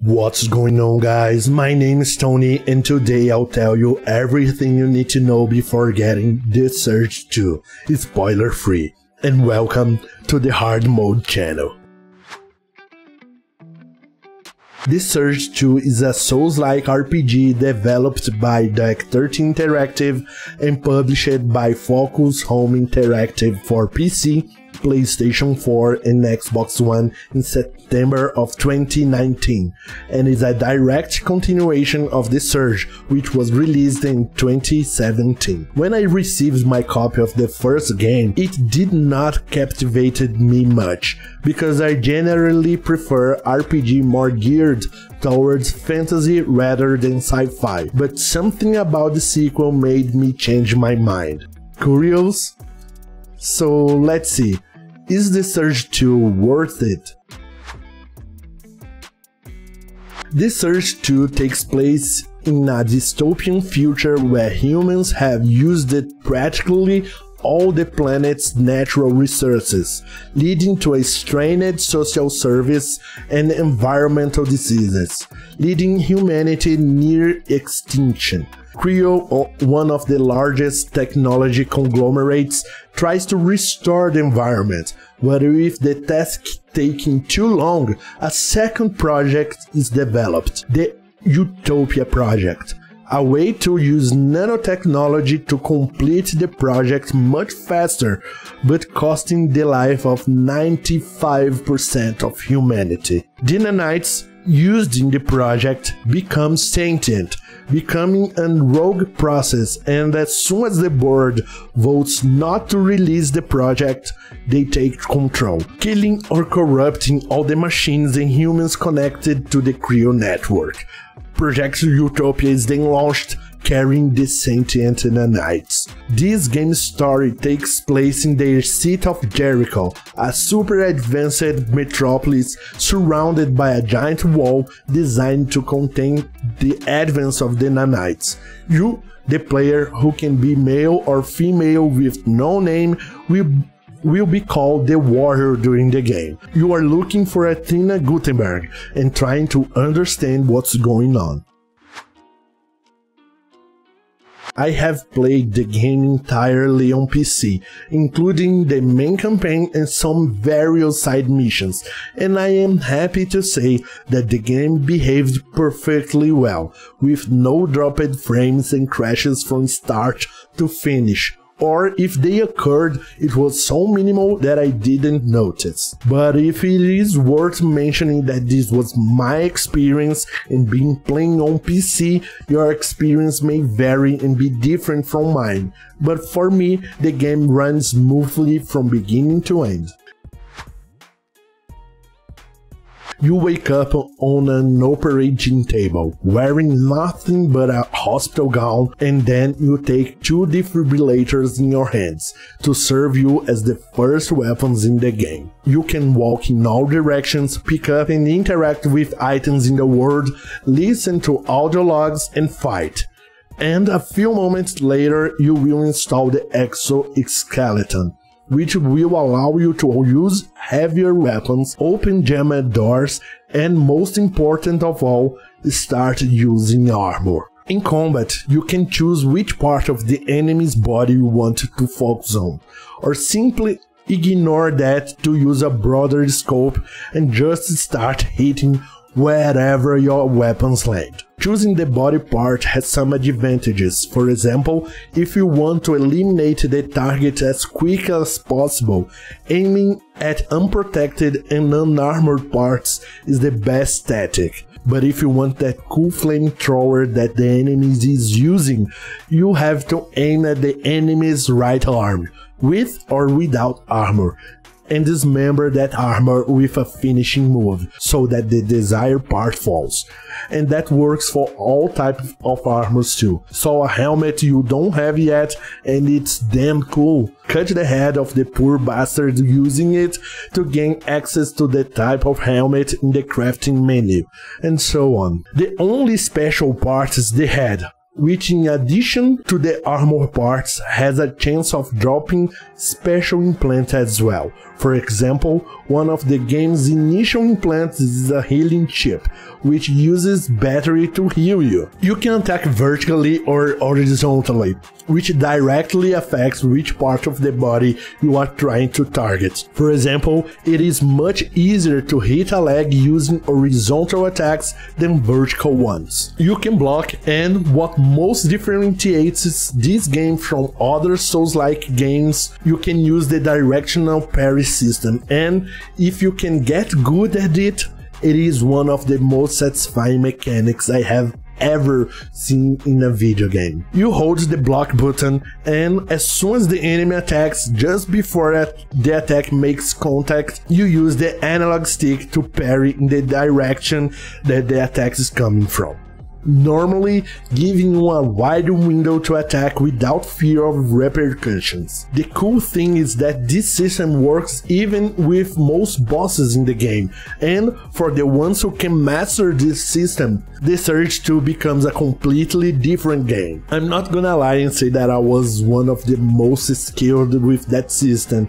What's going on, guys? My name is Tony and today I'll tell you everything you need to know before getting The Surge 2, spoiler free, and welcome to the Hard Mode channel. The Surge 2 is a Souls-like RPG developed by Deck 13 Interactive and published by Focus Home Interactive for PC, PlayStation 4 and Xbox One in September of 2019, and is a direct continuation of The Surge, which was released in 2017. When I received my copy of the first game, it did not captivate me much, because I generally prefer RPG more geared towards fantasy rather than sci-fi, but something about the sequel made me change my mind. Curious? So let's see. Is The Surge 2 worth it? The Surge 2 takes place in a dystopian future where humans have used practically all the planet's natural resources, leading to a strained social service and environmental diseases, leading humanity near extinction. Creo, one of the largest technology conglomerates, tries to restore the environment, but with the task taking too long, a second project is developed, the Utopia Project, a way to use nanotechnology to complete the project much faster, but costing the life of 95% of humanity. The nanites used in the project become sentient, becoming a rogue process, and as soon as the board votes not to release the project, they take control, killing or corrupting all the machines and humans connected to the Creo network. Project Utopia is then launched, carrying the sentient nanites. This game's story takes place in the city of Jericho, a super advanced metropolis surrounded by a giant wall designed to contain the advance of the nanites. You, the player, who can be male or female with no name, will be called the warrior during the game. You are looking for Athena Gutenberg and trying to understand what's going on. I have played the game entirely on PC, including the main campaign and some various side missions, and I am happy to say that the game behaved perfectly well, with no dropped frames and crashes from start to finish. Or if they occurred, it was so minimal that I didn't notice. But if it is worth mentioning that this was my experience and being playing on PC, your experience may vary and be different from mine. But for me, the game runs smoothly from beginning to end. You wake up on an operating table, wearing nothing but a hospital gown, and then you take two defibrillators in your hands to serve you as the first weapons in the game. You can walk in all directions, pick up and interact with items in the world, listen to audio logs and fight. And a few moments later you will install the exoskeleton, which will allow you to use heavier weapons, open jammed doors, and most important of all, start using armor. In combat, you can choose which part of the enemy's body you want to focus on, or simply ignore that to use a broader scope and just start hitting wherever your weapons land. Choosing the body part has some advantages. For example, if you want to eliminate the target as quick as possible, aiming at unprotected and unarmored parts is the best tactic. But if you want that cool flamethrower that the enemy is using, you have to aim at the enemy's right arm, with or without armor, and dismember that armor with a finishing move, so that the desired part falls. And that works for all types of armors too. So a helmet you don't have yet, and it's damn cool. Cut the head of the poor bastard using it to gain access to the type of helmet in the crafting menu, and so on. The only special part is the head, which in addition to the armor parts has a chance of dropping special implants as well. For example, one of the game's initial implants is a healing chip, which uses battery to heal you. You can attack vertically or horizontally, which directly affects which part of the body you are trying to target. For example, it is much easier to hit a leg using horizontal attacks than vertical ones. You can block, and what most differentiates this game from other Souls-like games, you can use the directional parry system, and if you can get good at it, it is one of the most satisfying mechanics I have ever seen in a video game. You hold the block button, and as soon as the enemy attacks, just before the attack makes contact, you use the analog stick to parry in the direction that the attack is coming from, normally giving you a wide window to attack without fear of repercussions. The cool thing is that this system works even with most bosses in the game, and for the ones who can master this system, the Surge 2 becomes a completely different game. I'm not gonna lie and say that I was one of the most skilled with that system,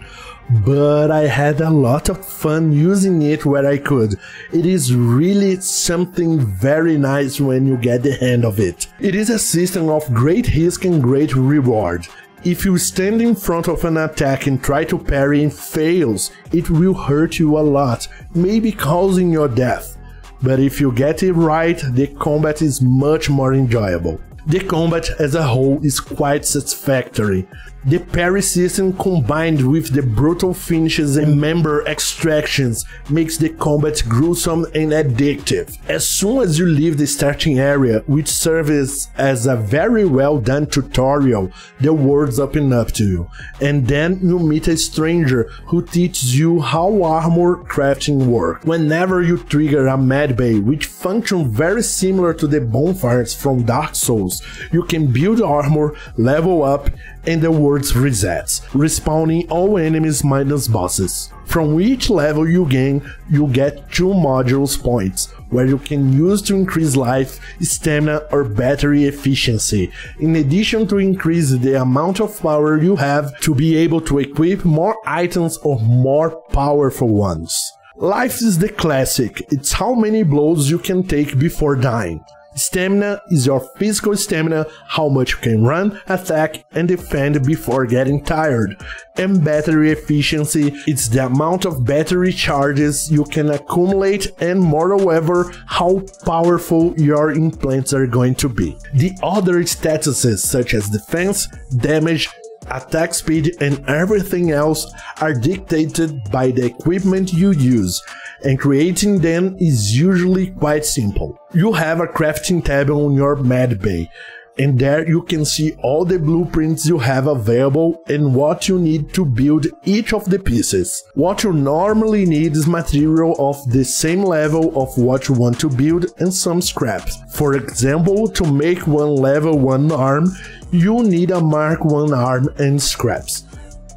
but I had a lot of fun using it where I could. It is really something very nice when you get the hang of it. It is a system of great risk and great reward. If you stand in front of an attack and try to parry and fails, it will hurt you a lot, maybe causing your death. But if you get it right, the combat is much more enjoyable. The combat as a whole is quite satisfactory. The parry system combined with the brutal finishes and member extractions makes the combat gruesome and addictive. As soon as you leave the starting area, which serves as a very well done tutorial, the worlds open up to you, and then you meet a stranger who teaches you how armor crafting works. Whenever you trigger a medbay, which functions very similar to the bonfires from Dark Souls, you can build armor, level up, and the world resets, respawning all enemies minus bosses. From each level you gain, you get 2 modules points, where you can use to increase life, stamina or battery efficiency, in addition to increase the amount of power you have to be able to equip more items or more powerful ones. Life is the classic, it's how many blows you can take before dying. Stamina is your physical stamina, how much you can run, attack and defend before getting tired. And battery efficiency is the amount of battery charges you can accumulate, and moreover, how powerful your implants are going to be. The other statuses such as defense, damage, attack speed and everything else are dictated by the equipment you use, and creating them is usually quite simple. You have a crafting tab on your medbay, and there you can see all the blueprints you have available and what you need to build each of the pieces. What you normally need is material of the same level of what you want to build and some scraps. For example, to make one level 1 arm, you need a Mark 1 arm and scraps.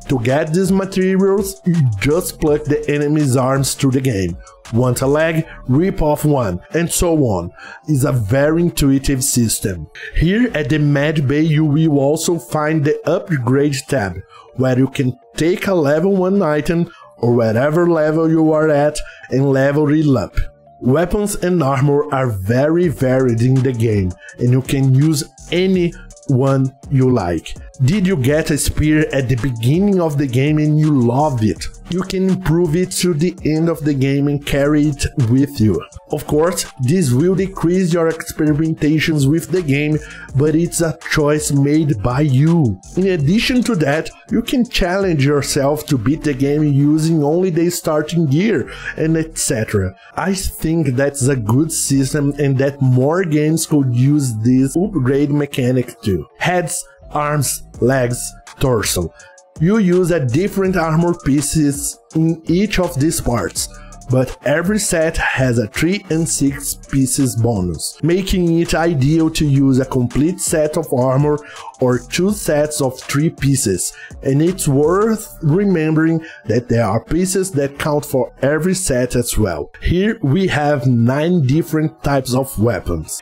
To get these materials, you just plug the enemy's arms to the game. Want a leg? Rip off one, and so on. It's a very intuitive system. Here at the Med Bay you will also find the Upgrade tab, where you can take a level 1 item, or whatever level you are at, and level it up. Weapons and armor are very varied in the game, and you can use any one you like. Did you get a spear at the beginning of the game and you love it? You can improve it to the end of the game and carry it with you. Of course, this will decrease your experimentations with the game, but it's a choice made by you. In addition to that, you can challenge yourself to beat the game using only the starting gear and etc. I think that's a good system and that more games could use this upgrade mechanic too. Heads, arms, legs, torso. You use a different armor pieces in each of these parts. but every set has a 3 and 6 pieces bonus, making it ideal to use a complete set of armor or 2 sets of 3 pieces, and it's worth remembering that there are pieces that count for every set as well. Here we have 9 different types of weapons.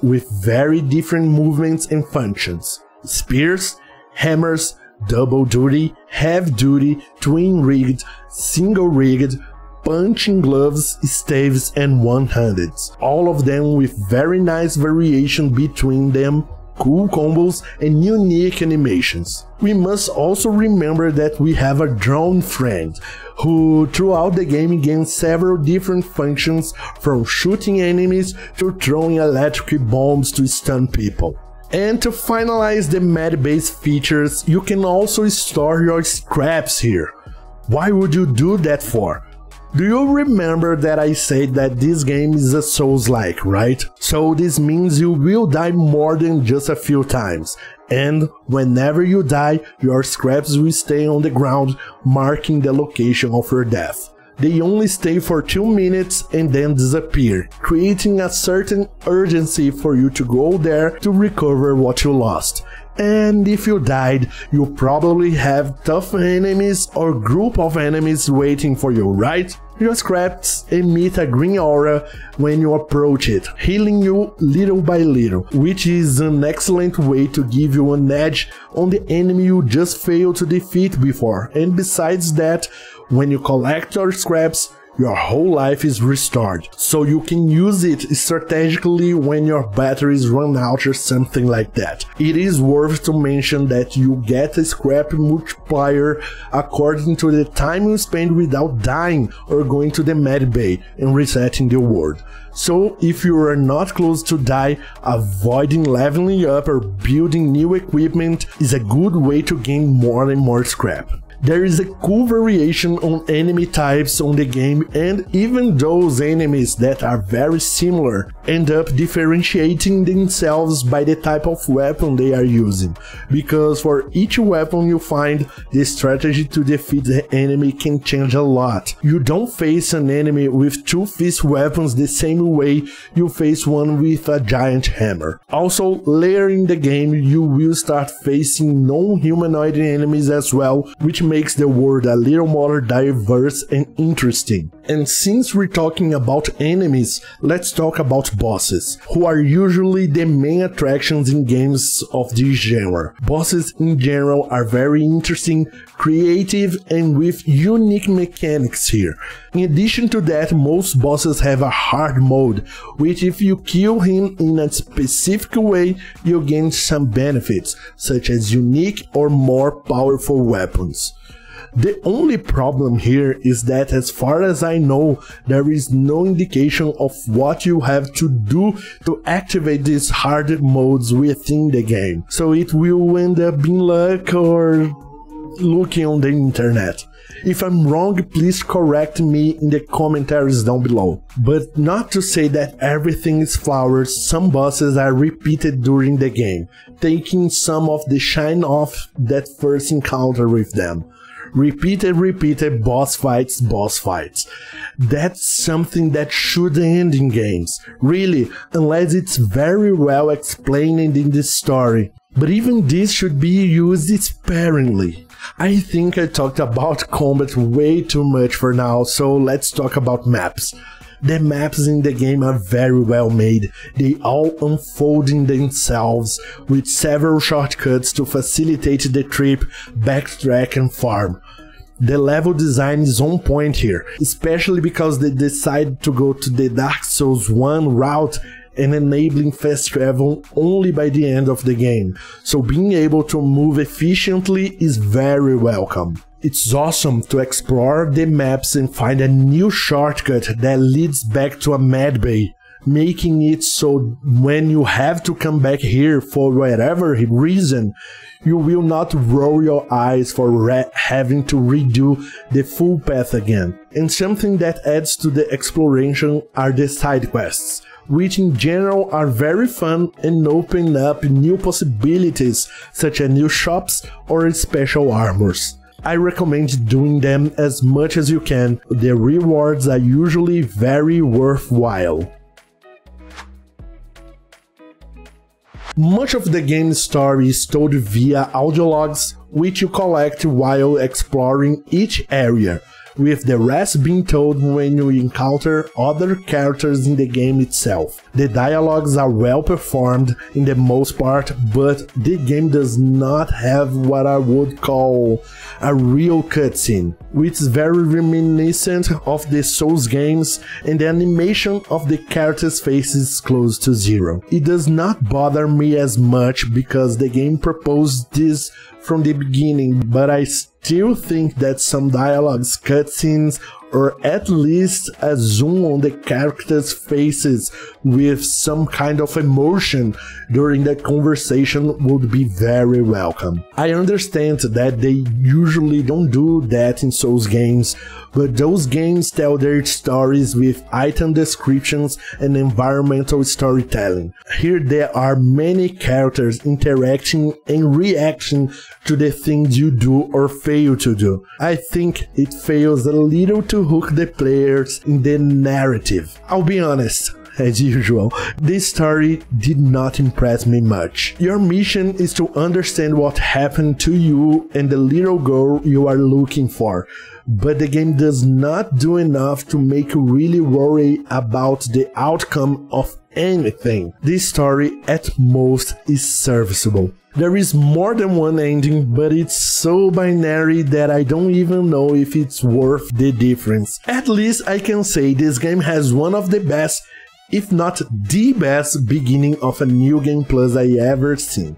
With very different movements and functions. Spears, hammers, double duty, heavy duty, twin rigged, single rigged, punching gloves, staves and one-handed. All of them with very nice variation between them, cool combos and unique animations. We must also remember that we have a drone friend, who throughout the game gains several different functions, from shooting enemies to throwing electric bombs to stun people. And to finalize the med base features, you can also store your scraps here. Why would you do that for? Do you remember that I said that this game is a Souls-like, right? So this means you will die more than just a few times, and whenever you die, your scraps will stay on the ground, marking the location of your death. They only stay for 2 minutes and then disappear, creating a certain urgency for you to go there to recover what you lost. And if you died, you probably have tough enemies or group of enemies waiting for you, right? Your scraps emit a green aura when you approach it, healing you little by little, which is an excellent way to give you an edge on the enemy you just failed to defeat before. And besides that, when you collect your scraps, your whole life is restored, so you can use it strategically when your batteries run out or something like that. It is worth to mention that you get a scrap multiplier according to the time you spend without dying or going to the med bay and resetting the world. So if you are not close to die, avoiding leveling up or building new equipment is a good way to gain more and more scrap. There is a cool variation on enemy types on the game, and even those enemies that are very similar end up differentiating themselves by the type of weapon they are using, because for each weapon you find, the strategy to defeat the enemy can change a lot. You don't face an enemy with 2 fist weapons the same way you face one with a giant hammer. Also, later in the game you will start facing non-humanoid enemies as well, which makes the world a little more diverse and interesting. And since we're talking about enemies, let's talk about bosses, who are usually the main attractions in games of this genre. Bosses in general are very interesting, creative and with unique mechanics here. In addition to that, most bosses have a hard mode, which if you kill him in a specific way, you gain some benefits, such as unique or more powerful weapons. The only problem here is that, as far as I know, there is no indication of what you have to do to activate these hard modes within the game, so it will end up being luck or looking on the internet. If I'm wrong, please correct me in the commentaries down below. But not to say that everything is flowers, some bosses are repeated during the game, taking some of the shine off that first encounter with them. Repeated boss fights. That's something that should end in games, really, unless it's very well explained in the story. But even this should be used sparingly. I think I talked about combat way too much for now, so let's talk about maps. The maps in the game are very well made, they all unfold in themselves, with several shortcuts to facilitate the trip, backtrack and farm. The level design is on point here, especially because they decided to go to the Dark Souls 1 route and enabling fast travel only by the end of the game, so being able to move efficiently is very welcome. It's awesome to explore the maps and find a new shortcut that leads back to a med bay, making it so when you have to come back here for whatever reason, you will not roll your eyes for having to redo the full path again. And something that adds to the exploration are the side quests, which in general are very fun and open up new possibilities such as new shops or special armors. I recommend doing them as much as you can. The rewards are usually very worthwhile. Much of the game's story is told via audio logs, which you collect while exploring each area, with the rest being told when you encounter other characters in the game itself. The dialogues are well performed in the most part, but the game does not have what I would call a real cutscene, which is very reminiscent of the Souls games, and the animation of the characters' faces is close to zero. It does not bother me as much because the game proposed this from the beginning, but I still think that some dialogues, cutscenes, or at least a zoom on the characters' faces with some kind of emotion during that conversation would be very welcome. I understand that they usually don't do that in Souls games, but those games tell their stories with item descriptions and environmental storytelling. Here there are many characters interacting and reacting to the things you do or fail to do. I think it fails a little to hook the players in the narrative. I'll be honest, as usual, this story did not impress me much. Your mission is to understand what happened to you and the little girl you are looking for, but the game does not do enough to make you really worry about the outcome of anything. This story at most is serviceable. There is more than one ending, but it's so binary that I don't even know if it's worth the difference. At least I can say this game has one of the best, if not the best, beginning of a New Game Plus I ever seen.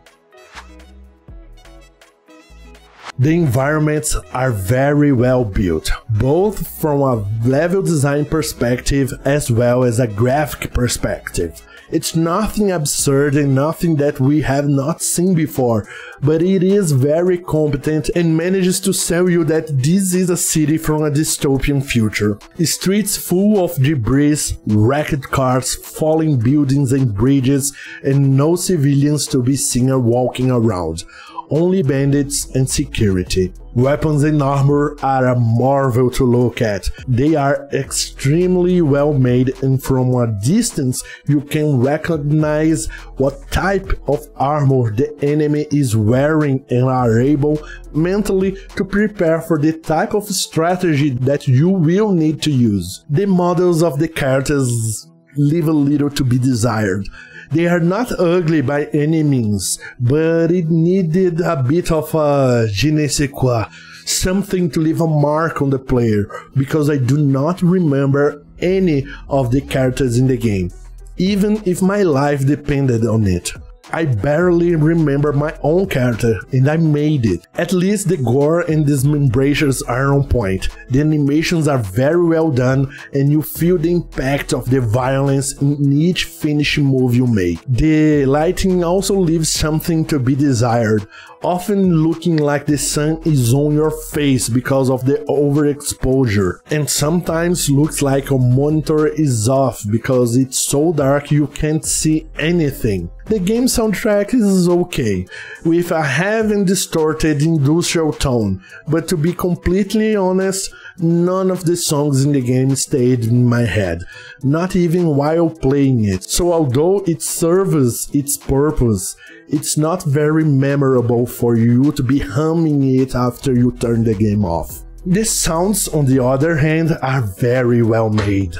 The environments are very well built, both from a level design perspective as well as a graphic perspective. It's nothing absurd and nothing that we have not seen before, but it is very competent and manages to sell you that this is a city from a dystopian future. Streets full of debris, wrecked cars, falling buildings and bridges, and no civilians to be seen walking around. Only bandits and security. Weapons and armor are a marvel to look at. They are extremely well made, and from a distance you can recognize what type of armor the enemy is wearing and are able mentally to prepare for the type of strategy that you will need to use. The models of the characters leave a little to be desired. They are not ugly by any means, but it needed a bit of a je ne sais quoi, something to leave a mark on the player, because I do not remember any of the characters in the game, even if my life depended on it. I barely remember my own character, and I made it. At least the gore and dismembrations are on point. The animations are very well done, and you feel the impact of the violence in each finishing move you make. The lighting also leaves something to be desired, often looking like the sun is on your face because of the overexposure, and sometimes looks like a monitor is off because it's so dark you can't see anything. The game soundtrack is okay, with a heavy and distorted industrial tone, but to be completely honest, none of the songs in the game stayed in my head, not even while playing it. So although it serves its purpose, it's not very memorable for you to be humming it after you turn the game off. The sounds, on the other hand, are very well made.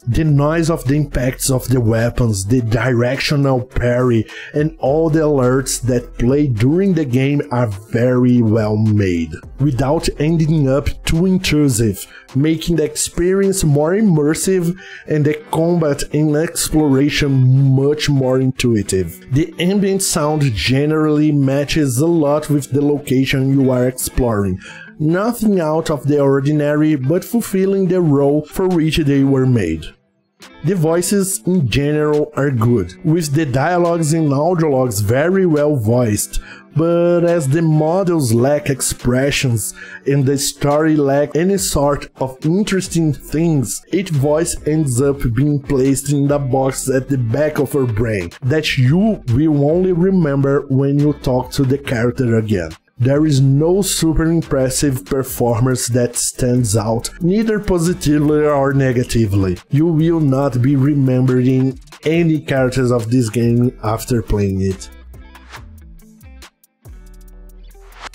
The noise of the impacts of the weapons, the directional parry, and all the alerts that play during the game are very well made, without ending up too intrusive, making the experience more immersive and the combat and exploration much more intuitive. The ambient sound generally matches a lot with the location you are exploring. Nothing out of the ordinary, but fulfilling the role for which they were made. The voices in general are good, with the dialogues and audio logs very well voiced, but as the models lack expressions and the story lack any sort of interesting things, each voice ends up being placed in the box at the back of your brain that you will only remember when you talk to the character again. There is no super impressive performance that stands out, neither positively or negatively. You will not be remembering any characters of this game after playing it.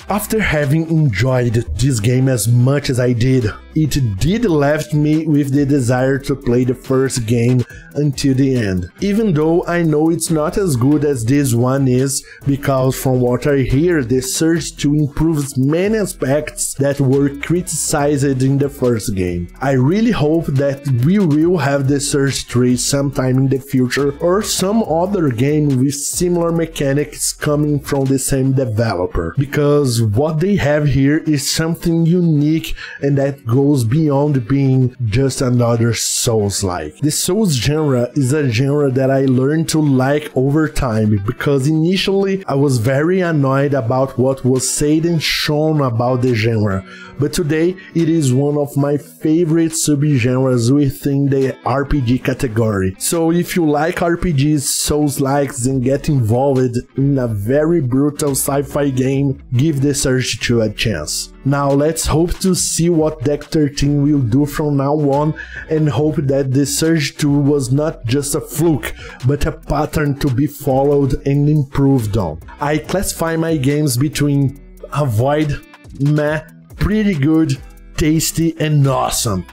After having enjoyed this game as much as I did, it did left me with the desire to play the first game until the end. Even though I know it's not as good as this one is, because from what I hear, the Surge 2 improves many aspects that were criticized in the first game. I really hope that we will have the Surge 3 sometime in the future, or some other game with similar mechanics coming from the same developer, because what they have here is something unique and that goes beyond being just another Souls-like. The Souls genre is a genre that I learned to like over time, because initially I was very annoyed about what was said and shown about the genre, but today it is one of my favorite subgenres within the RPG category. So if you like RPGs, Souls-likes, and get involved in a very brutal sci-fi game, give the Surge 2 a chance. Now let's hope to see what Deck 13 will do from now on, and hope that the Surge 2 was not just a fluke, but a pattern to be followed and improved on. I classify my games between avoid, meh, pretty good, tasty, and awesome.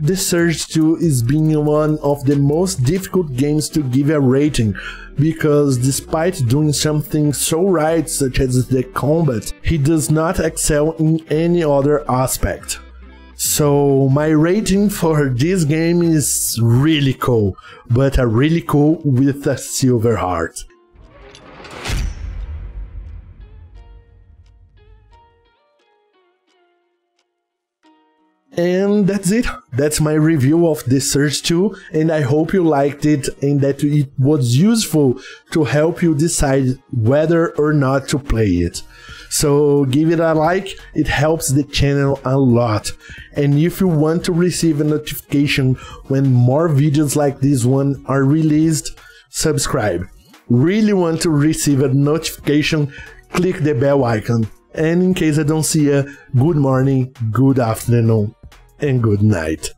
The Surge 2 is being one of the most difficult games to give a rating, because despite doing something so right such as the combat, he does not excel in any other aspect. So my rating for this game is really cool, but a really cool with a silver heart. And that's it. That's my review of The Surge 2, and I hope you liked it and that it was useful to help you decide whether or not to play it. So give it a like, it helps the channel a lot. And if you want to receive a notification when more videos like this one are released, subscribe. Really want to receive a notification, click the bell icon. And in case I don't see you, good morning, good afternoon, and good night.